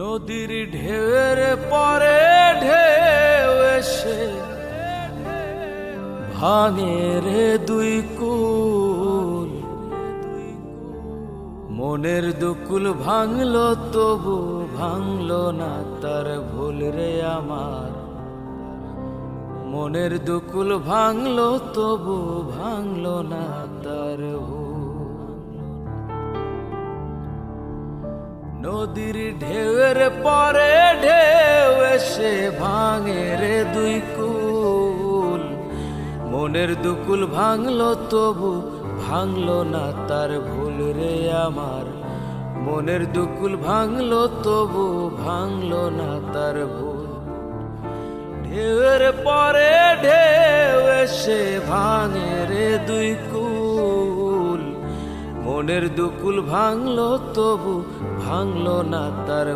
নদীর ঢেউয়ের পরে ঢেউ এসে ভাঙে রে দুই কুল, মনের দুকুল ভাঙলো তবু ভাঙলো না তার ভুল রে আমার। মনের দুকুল ভাঙলো তবু ভাঙলো না তার ভুল। নদীর ঢেউয়ের পরে ঢেউ এসে ভাঙে রে দুই কুল, মনের দুকুল ভাঙলো তবু ভাঙলো না তার ভুল রে আমার। মনের দুকুল ভাঙলো তবু ভাঙলো না তার ভুল। ঢেউয়ের পরে ঢেউ এসে ভাঙে রে দুই কুল, মনের দুকুল ভাঙলো তবু ভাঙলো না তার